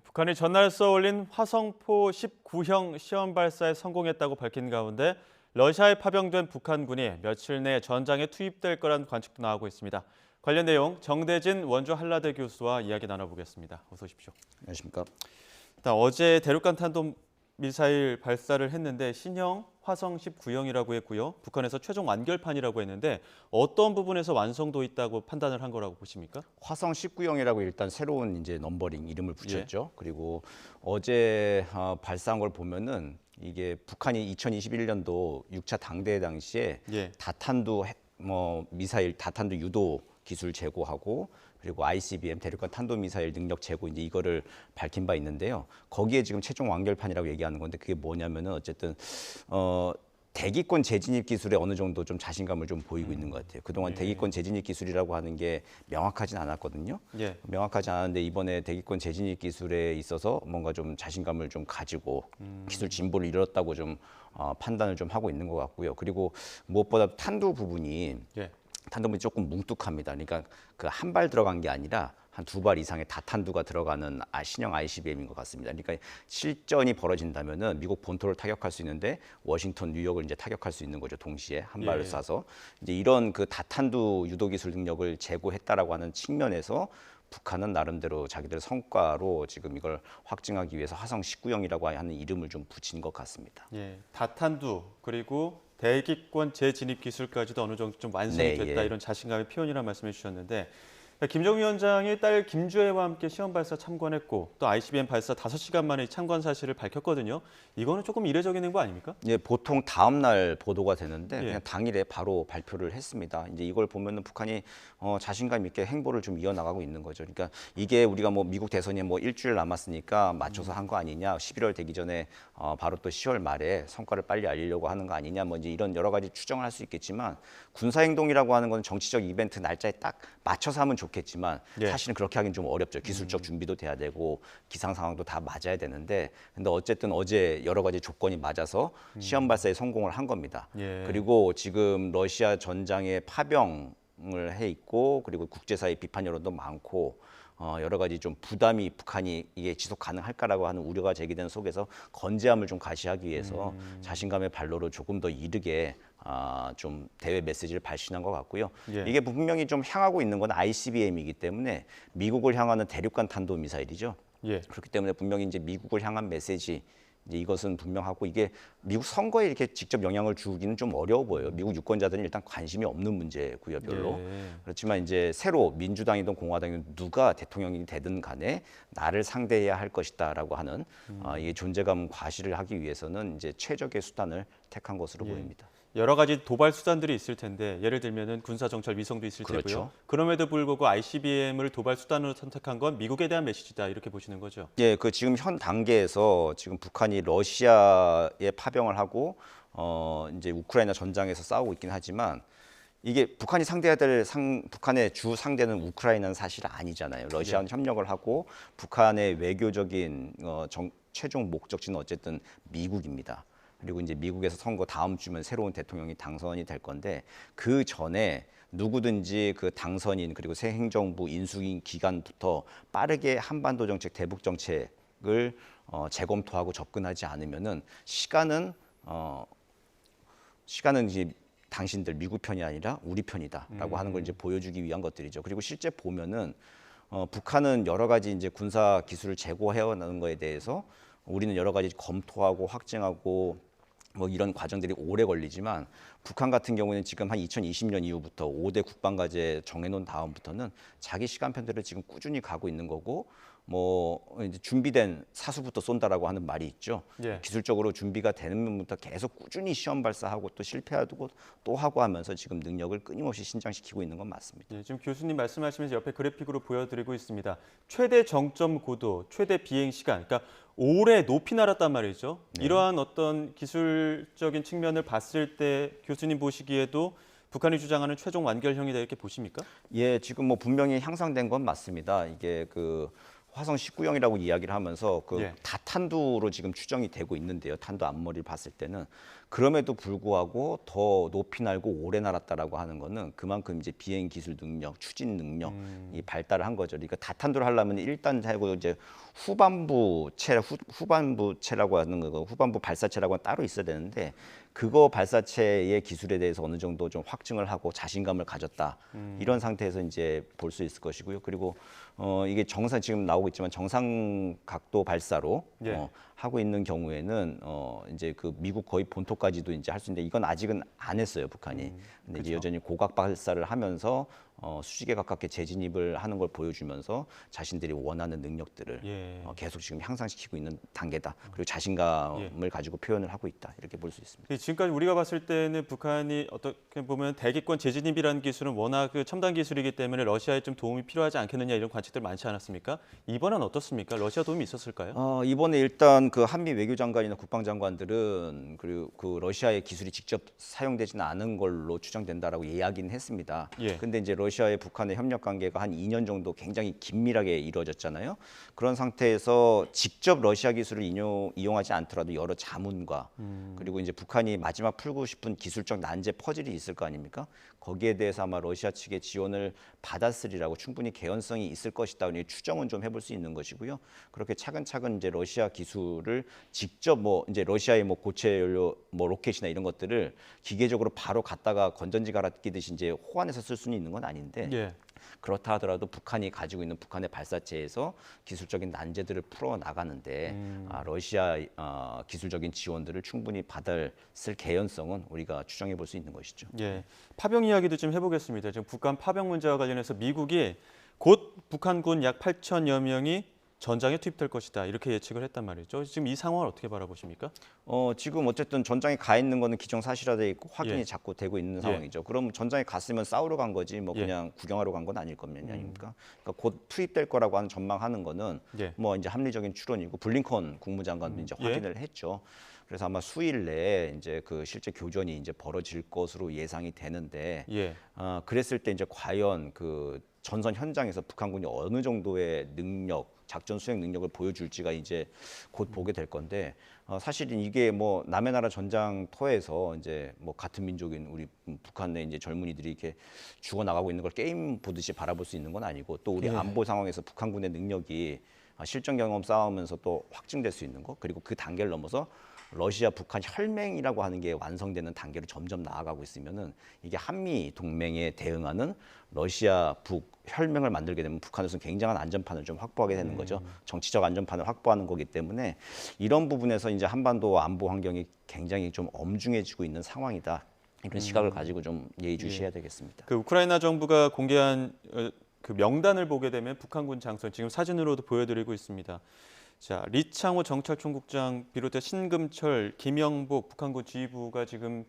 북한이 전날 쏘올린 화성포 19형 시험 발사에 성공했다고 밝힌 가운데 러시아에 파병된 북한군이 며칠 내에 전장에 투입될 거란 관측도 나오고 있습니다. 관련 내용 정대진 원주 한라대 교수와 이야기 나눠보겠습니다. 어서 오십시오. 안녕하십니까. 일단 어제 대륙간 탄도 미사일 발사를 했는데 신형 화성 19형이라고 했고요. 북한에서 최종 완결판이라고 했는데 어떤 부분에서 완성도 있다고 판단을 한 거라고 보십니까? 화성 19형이라고 일단 새로운 이제 넘버링 이름을 붙였죠. 그리고 어제 발사한 걸 보면은 이게 북한이 2021년도 6차 당대회 당시에 다탄두 미사일 다탄두 유도 기술 제고하고 그리고 ICBM 대륙간 탄도미사일 능력 제고 이제 이거를 밝힌 바 있는데요. 거기에 지금 최종 완결판이라고 얘기하는 건데 그게 뭐냐면은 어쨌든 대기권 재진입 기술에 어느 정도 좀 자신감을 좀 보이고 있는 것 같아요. 그동안 대기권 재진입 기술이라고 하는 게 명확하진 않았거든요. 명확하지 않았는데 이번에 대기권 재진입 기술에 있어서 뭔가 좀 자신감을 좀 가지고 기술 진보를 이뤘다고 좀 판단을 좀 하고 있는 것 같고요. 그리고 무엇보다 탄두 부분이 탄두부분이 조금 뭉툭합니다. 그러니까 그 한 발 들어간 게 아니라 한 두 발 이상의 다탄두가 들어가는 신형 ICBM인 것 같습니다. 그러니까 실전이 벌어진다면은 미국 본토를 타격할 수 있는데 워싱턴, 뉴욕을 이제 타격할 수 있는 거죠. 동시에 한 발을 쏴서 이제 이런 그 다탄두 유도 기술 능력을 제고했다라고 하는 측면에서 북한은 나름대로 자기들 성과로 지금 이걸 확증하기 위해서 화성 19형이라고 하는 이름을 좀 붙인 것 같습니다. 다탄두 그리고 대기권 재진입 기술까지도 어느 정도 좀 완성이 됐다 이런 자신감의 표현이라는 말씀해 주셨는데 김정은 위원장이 딸 김주애와 함께 시험 발사 참관했고 또 ICBM 발사 5시간 만에 참관 사실을 밝혔거든요. 이거는 조금 이례적인 행보 아닙니까? 보통 다음 날 보도가 되는데 그냥 당일에 바로 발표를 했습니다. 이제 이걸 보면은 북한이 자신감 있게 행보를 좀 이어나가고 있는 거죠. 그러니까 이게 우리가 뭐 미국 대선이 뭐 일주일 남았으니까 맞춰서 한 거 아니냐, 11월 되기 전에 바로 또 10월 말에 성과를 빨리 알리려고 하는 거 아니냐, 뭐 이제 이런 여러 가지 추정을 할 수 있겠지만 군사 행동이라고 하는 건 정치적 이벤트 날짜에 딱 맞춰서 하면 좋겠지만 사실은 그렇게 하긴 좀 어렵죠. 기술적 준비도 돼야 되고 기상 상황도 다 맞아야 되는데 근데 어쨌든 어제 여러 가지 조건이 맞아서 시험 발사에 성공을 한 겁니다. 그리고 지금 러시아 전장에 파병을 해 있고 그리고 국제사회 비판 여론도 많고 여러 가지 좀 부담이 북한이 이게 지속 가능할까라고 하는 우려가 제기되는 속에서 건재함을 좀 가시하기 위해서 자신감의 발로를 조금 더 이르게 좀 대외 메시지를 발신한 것 같고요. 이게 분명히 좀 향하고 있는 건 ICBM이기 때문에 미국을 향하는 대륙간 탄도 미사일이죠. 그렇기 때문에 분명히 이제 미국을 향한 메시지 이제 이것은 분명하고 이게 미국 선거에 이렇게 직접 영향을 주기는 좀 어려워 보여요. 미국 유권자들은 일단 관심이 없는 문제고요, 별로. 그렇지만 이제 새로 민주당이든 공화당이든 누가 대통령이 되든 간에 나를 상대해야 할 것이다라고 하는 이게 존재감 과시를 하기 위해서는 이제 최적의 수단을 택한 것으로 보입니다. 여러 가지 도발 수단들이 있을 텐데 예를 들면은 군사 정찰 위성도 있을 테고요. 그럼에도 불구하고 ICBM을 도발 수단으로 선택한 건 미국에 대한 메시지다 이렇게 보시는 거죠? 그 지금 현 단계에서 지금 북한이 러시아에 파병을 하고 이제 우크라이나 전장에서 싸우고 있긴 하지만 이게 북한이 상대해야 될 북한의 주 상대는 우크라이나는 사실 아니잖아요. 러시아는 협력을 하고 북한의 외교적인 최종 목적지는 어쨌든 미국입니다. 그리고 이제 미국에서 선거 다음 주면 새로운 대통령이 당선이 될 건데 그 전에 누구든지 그 당선인 그리고 새 행정부 인수인 기간부터 빠르게 한반도 정책, 대북 정책을 재검토하고 접근하지 않으면은 시간은 이제 당신들 미국 편이 아니라 우리 편이다라고 하는 걸 이제 보여주기 위한 것들이죠. 그리고 실제 보면은 북한은 여러 가지 이제 군사 기술을 제고해 오는 거에 대해서 우리는 여러 가지 검토하고 확증하고 뭐 이런 과정들이 오래 걸리지만 북한 같은 경우는 지금 한 2020년 이후부터 5대 국방과제 정해놓은 다음부터는 자기 시간편대로 지금 꾸준히 가고 있는 거고 뭐 이제 준비된 사수부터 쏜다라고 하는 말이 있죠. 기술적으로 준비가 되는 면부터 계속 꾸준히 시험 발사하고 또 실패하고 또 하고 하면서 지금 능력을 끊임없이 신장시키고 있는 건 맞습니다. 지금 교수님 말씀하시면서 옆에 그래픽으로 보여드리고 있습니다. 최대 정점 고도, 최대 비행 시간, 그러니까 오래 높이 날았단 말이죠. 이러한 어떤 기술적인 측면을 봤을 때 교수님 보시기에도 북한이 주장하는 최종 완결형이다 이렇게 보십니까? 지금 뭐 분명히 향상된 건 맞습니다. 이게 그 화성 19형이라고 이야기를 하면서 그 다탄두로 지금 추정이 되고 있는데요. 탄두 앞머리를 봤을 때는 그럼에도 불구하고 더 높이 날고 오래 날았다라고 하는 거는 그만큼 이제 비행 기술 능력, 추진 능력 이 발달을 한 거죠. 그러니까 다탄두를 하려면 1단 하고 이제 후반부체라고 하는 거, 후반부 발사체라고 따로 있어야 되는데 그거 발사체의 기술에 대해서 어느 정도 좀 확증을 하고 자신감을 가졌다. 이런 상태에서 이제 볼 수 있을 것이고요. 그리고 이게 정상 지금 나오고 있지만 정상 각도 발사로 예. 하고 있는 경우에는 이제 그 미국 거의 본토까지도 이제 할 수 있는데 이건 아직은 안 했어요, 북한이. 근데 이제 여전히 고각 발사를 하면서 수직에 가깝게 재진입을 하는 걸 보여주면서 자신들이 원하는 능력들을 예. 계속 지금 향상시키고 있는 단계다. 그리고 자신감을 가지고 표현을 하고 있다. 이렇게 볼 수 있습니다. 지금까지 우리가 봤을 때는 북한이 어떻게 보면 대기권 재진입이라는 기술은 워낙 그 첨단 기술이기 때문에 러시아에 좀 도움이 필요하지 않겠느냐 이런 관측들 많지 않았습니까? 이번엔 어떻습니까? 러시아 도움이 있었을까요? 이번에 일단 그 한미 외교장관이나 국방장관들은 그리고 그 러시아의 기술이 직접 사용되지는 않은 걸로 추정된다라고 이야기는 했습니다. 예. 근데 이제 러시아의 북한의 협력 관계가 한 2년 정도 굉장히 긴밀하게 이루어졌잖아요. 그런 상태에서 직접 러시아 기술을 이용하지 않더라도 여러 자문과 그리고 이제 북한이 마지막 풀고 싶은 기술적 난제 퍼즐이 있을 거 아닙니까? 거기에 대해서 아마 러시아 측의 지원을 받았으리라고 충분히 개연성이 있을 것이다. 추정은 좀 해볼 수 있는 것이고요. 그렇게 차근차근 이제 러시아 기술을 직접 뭐 이제 러시아의 뭐 고체 연료 뭐 로켓이나 이런 것들을 기계적으로 바로 갖다가 건전지 갈아 끼듯이 이제 호환해서 쓸 수는 있는 건 아닌데 예. 그렇다 하더라도 북한이 가지고 있는 북한의 발사체에서 기술적인 난제들을 풀어 나가는데 러시아 기술적인 지원들을 충분히 받을 개연성은 우리가 추정해 볼 수 있는 것이죠. 예. 파병 이야기도 좀 해보겠습니다. 지금 북한 파병 문제와 관련해서 미국이 곧 북한군 약 8천여 명이 전장에 투입될 것이다 이렇게 예측을 했단 말이죠. 지금 이 상황을 어떻게 바라보십니까? 지금 어쨌든 전장에 가 있는 거는 기정사실화돼 있고 확인이 예. 자꾸 되고 있는 예. 상황이죠. 그럼 전장에 갔으면 싸우러 간 거지 뭐 예. 그냥 구경하러 간 건 아닐 겁니다. 아닙니까? 그러니까 곧 투입될 거라고 하는 전망하는 거는 예. 뭐 이제 합리적인 추론이고 블링컨 국무장관도 이제 예. 확인을 했죠. 그래서 아마 수일 내에 이제 그 실제 교전이 이제 벌어질 것으로 예상이 되는데 예. 그랬을 때 이제 과연 그 전선 현장에서 북한군이 어느 정도의 능력, 작전 수행 능력을 보여줄지가 이제 곧 보게 될 건데 사실은 이게 뭐 남의 나라 전장터에서 이제 뭐 같은 민족인 우리 북한의 이제 젊은이들이 이렇게 죽어 나가고 있는 걸 게임 보듯이 바라볼 수 있는 건 아니고 또 우리 예. 안보 상황에서 북한군의 능력이 실전 경험 쌓으면서 또 확증될 수 있는 거 그리고 그 단계를 넘어서 러시아 북한 혈맹이라고 하는 게 완성되는 단계로 점점 나아가고 있으면은 이게 한미 동맹에 대응하는 러시아 북 혈맹을 만들게 되면 북한에서는 굉장한 안전판을 좀 확보하게 되는 거죠. 정치적 안전판을 확보하는 거기 때문에 이런 부분에서 이제 한반도 안보 환경이 굉장히 좀 엄중해지고 있는 상황이다. 이런 시각을 가지고 좀 예의주시해야 되겠습니다. 그 우크라이나 정부가 공개한 그 명단을 보게 되면 북한군 장성 지금 사진으로도 보여드리고 있습니다. 자, 리창호 정찰총국장 비롯해 신금철, 김영복 북한군 지휘부가 지금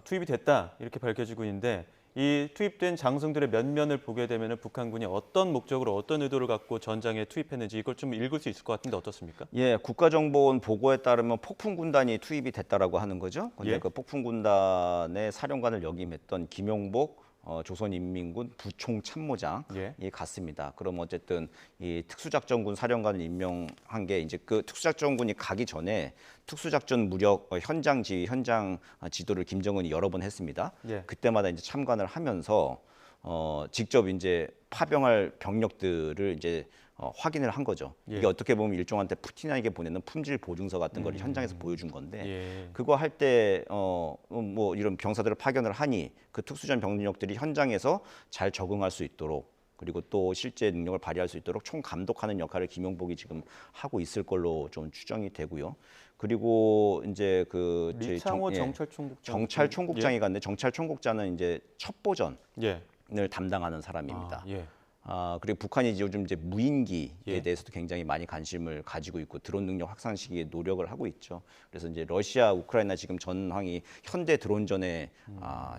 투입이 됐다 이렇게 밝혀지고 있는데 이 투입된 장성들의 면면을 보게 되면 북한군이 어떤 목적으로 어떤 의도를 갖고 전장에 투입했는지 이걸 좀 읽을 수 있을 것 같은데 어떻습니까? 예, 국가정보원 보고에 따르면 폭풍군단이 투입이 됐다라고 하는 거죠. 근데 예. 그 폭풍군단의 사령관을 역임했던 김용복 조선인민군 부총참모장이 예. 갔습니다. 그럼 어쨌든 이 특수작전군 사령관을 임명한 게 이제 그 특수작전군이 가기 전에 특수작전 무력 현장 지휘, 현장 지도를 김정은이 여러 번 했습니다. 예. 그때마다 이제 참관을 하면서 직접 이제 파병할 병력들을 이제 확인을 한 거죠. 예. 이게 어떻게 보면 일종한테 푸틴에게 보내는 품질 보증서 같은 걸 현장에서 보여준 건데 예. 그거 할 때 뭐 이런 병사들을 파견을 하니 그 특수전 병력들이 현장에서 잘 적응할 수 있도록 그리고 또 실제 능력을 발휘할 수 있도록 총 감독하는 역할을 김용복이 지금 하고 있을 걸로 좀 추정이 되고요. 그리고 이제 그 리창호 정찰총국장 정찰총국장이 갔는데 정찰총국장은 이제 첩보전을 예. 담당하는 사람입니다. 예. 그리고 북한이 요즘 이제 무인기에 예. 대해서도 굉장히 많이 관심을 가지고 있고 드론 능력 확산 시기에 노력을 하고 있죠. 그래서 이제 러시아, 우크라이나 지금 전황이 현대 드론전의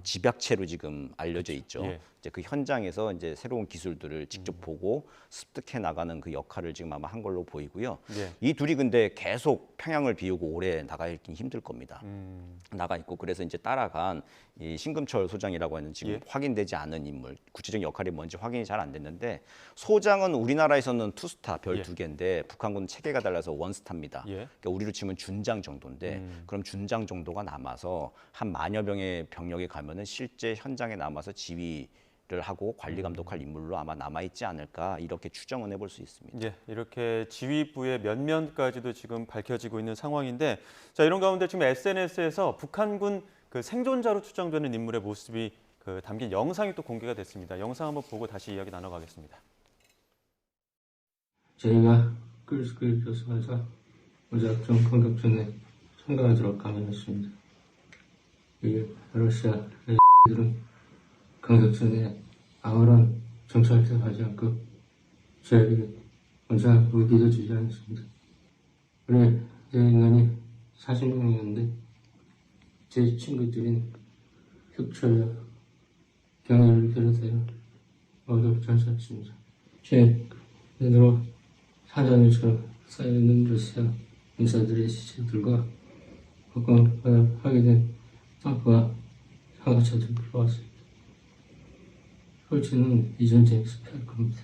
집약체로 지금 알려져 있죠. 예. 이제 그 현장에서 이제 새로운 기술들을 직접 보고 습득해 나가는 그 역할을 지금 아마 한 걸로 보이고요. 예. 이 둘이 근데 계속 평양을 비우고 오래 나가 있긴 힘들 겁니다. 나가 있고 그래서 이제 따라간 이 신금철 소장이라고 하는 지금 예. 확인되지 않은 인물, 구체적인 역할이 뭔지 확인이 잘 안 됐는데 소장은 우리나라에서는 투스타 별 예. 2개인데 북한군은 체계가 달라서 원스타입니다. 예. 그러니까 우리로 치면 준장 정도인데 그럼 준장 정도가 남아서 한 만여 명의 병력이 가면은 실제 현장에 남아서 지휘 하고 관리 감독할 인물로 아마 남아 있지 않을까 이렇게 추정은 해볼 수 있습니다. 예, 이렇게 지휘부의 면면까지도 지금 밝혀지고 있는 상황인데, 자 이런 가운데 지금 SNS에서 북한군 그 생존자로 추정되는 인물의 모습이 그 담긴 영상이 또 공개가 됐습니다. 영상 한번 보고 다시 이야기 나눠가겠습니다. 저희가 끌스크립 교수가서 무작정 공격전에 참가하도록 강요했습니다. 이 러시아 들은 공격전에 아무런 정찰도 하지 않고 저에게 원자 무기도 주지 않습니다. 우리 제 인간이 40명이었는데 제 친구들인 흑초야 경애를 비롯하여 모두 전사했습니다. 제 눈으로 사전일처럼 쌓여있는 러시아 인사들의 시체들과 복강을 하게 된 탱크와 상하차들 불러왔습니다. 홀치는 이 전쟁에서 패할 겁니다.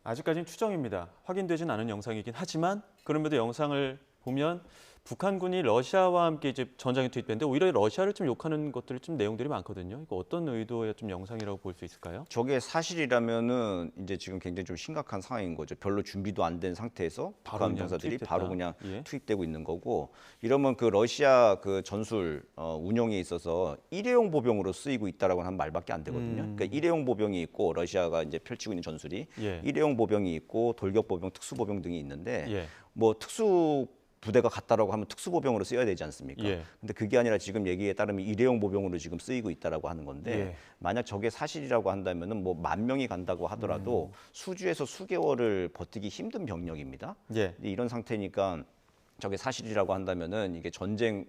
아직까지는 추정입니다. 확인되진 않은 영상이긴 하지만 그럼에도 영상을 보면 북한군이 러시아와 함께 이제 전장에 투입됐는데 오히려 러시아를 좀 욕하는 것들이 좀 내용들이 많거든요. 이거 어떤 의도의 좀 영상이라고 볼 수 있을까요? 저게 사실이라면은 이제 지금 굉장히 좀 심각한 상황인 거죠. 별로 준비도 안 된 상태에서 바로 북한 그냥 병사들이 투입됐다. 바로 그냥 예. 투입되고 있는 거고 이러면 그 러시아 그 전술 운영에 있어서 일회용 보병으로 쓰이고 있다라고 하는 말밖에 안 되거든요. 그러니까 일회용 보병이 있고 러시아가 이제 펼치고 있는 전술이 예. 일회용 보병이 있고 돌격 보병, 특수 보병 등이 있는데 예. 뭐 특수 부대가 갔다라고 하면 특수보병으로 쓰여야 되지 않습니까? 예. 근데 그게 아니라 지금 얘기에 따르면 일회용 보병으로 지금 쓰이고 있다라고 하는 건데 예. 만약 저게 사실이라고 한다면은 뭐 10,000명이 간다고 하더라도 수주에서 수개월을 버티기 힘든 병력입니다. 예. 근데 이런 상태니까 저게 사실이라고 한다면은 이게 전쟁을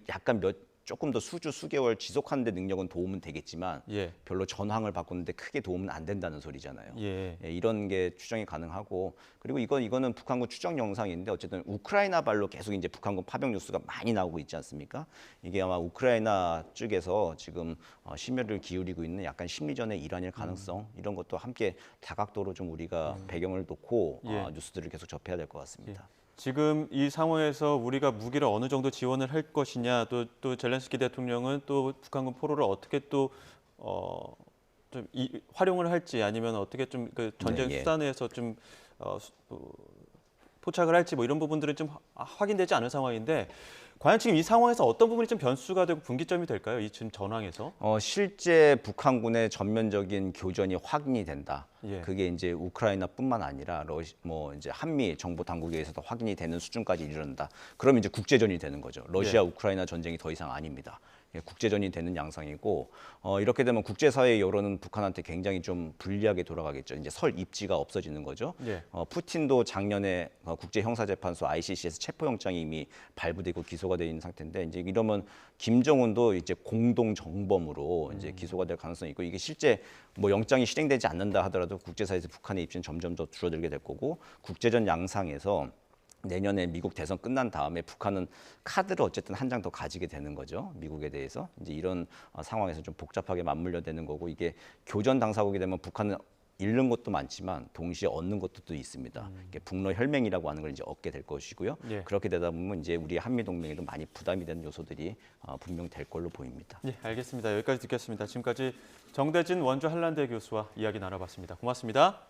약간 조금 더 수개월 지속하는 데 능력은 도움은 되겠지만 예. 별로 전황을 바꾸는데 크게 도움은 안 된다는 소리잖아요. 예. 예, 이런 게 추정이 가능하고 그리고 이거는 북한군 추정 영상인데 어쨌든 우크라이나 발로 계속 이제 북한군 파병 뉴스가 많이 나오고 있지 않습니까? 이게 아마 우크라이나 쪽에서 지금 심혈을 기울이고 있는 약간 심리전의 일환일 가능성 이런 것도 함께 다각도로 좀 우리가 배경을 놓고 예. 뉴스들을 계속 접해야 될 것 같습니다. 지금 이 상황에서 우리가 무기를 어느 정도 지원을 할 것이냐, 또 젤렌스키 대통령은 또 북한군 포로를 어떻게 또 좀 활용을 할지 아니면 어떻게 좀 그 전쟁 네, 예. 수단에서 좀 포착을 할지 뭐 이런 부분들은 좀 확인되지 않은 상황인데 과연 지금 이 상황에서 어떤 부분이 좀 변수가 되고 분기점이 될까요? 이 지금 전황에서? 실제 북한군의 전면적인 교전이 확인이 된다. 예. 그게 이제 우크라이나뿐만 아니라 뭐 이제 한미 정보 당국에서도 확인이 되는 수준까지 이르른다. 그럼 이제 국제전이 되는 거죠. 러시아 예. 우크라이나 전쟁이 더 이상 아닙니다. 국제전이 되는 양상이고 이렇게 되면 국제사회의 여론은 북한한테 굉장히 좀 불리하게 돌아가겠죠. 이제 설 입지가 없어지는 거죠. 예. 푸틴도 작년에 국제형사재판소 ICC에서 체포영장이 이미 발부되고 기소가 돼 있는 상태인데 이제 이러면 김정은도 이제 공동 정범으로 이제 기소가 될 가능성이 있고 이게 실제 뭐 영장이 실행되지 않는다 하더라도 국제사회에서 북한의 입지는 점점 더 줄어들게 될 거고 국제전 양상에서 내년에 미국 대선 끝난 다음에 북한은 카드를 어쨌든 한 장 더 가지게 되는 거죠. 미국에 대해서. 이제 이런 상황에서 좀 복잡하게 맞물려 되는 거고 이게 교전 당사국이 되면 북한은 잃는 것도 많지만 동시에 얻는 것도 또 있습니다. 이게 북러 혈맹이라고 하는 걸 이제 얻게 될 것이고요. 예. 그렇게 되다 보면 이제 우리 한미 동맹에도 많이 부담이 되는 요소들이 분명 될 걸로 보입니다. 예, 알겠습니다. 여기까지 듣겠습니다. 지금까지 정대진 원주 한란대 교수와 이야기 나눠봤습니다. 고맙습니다.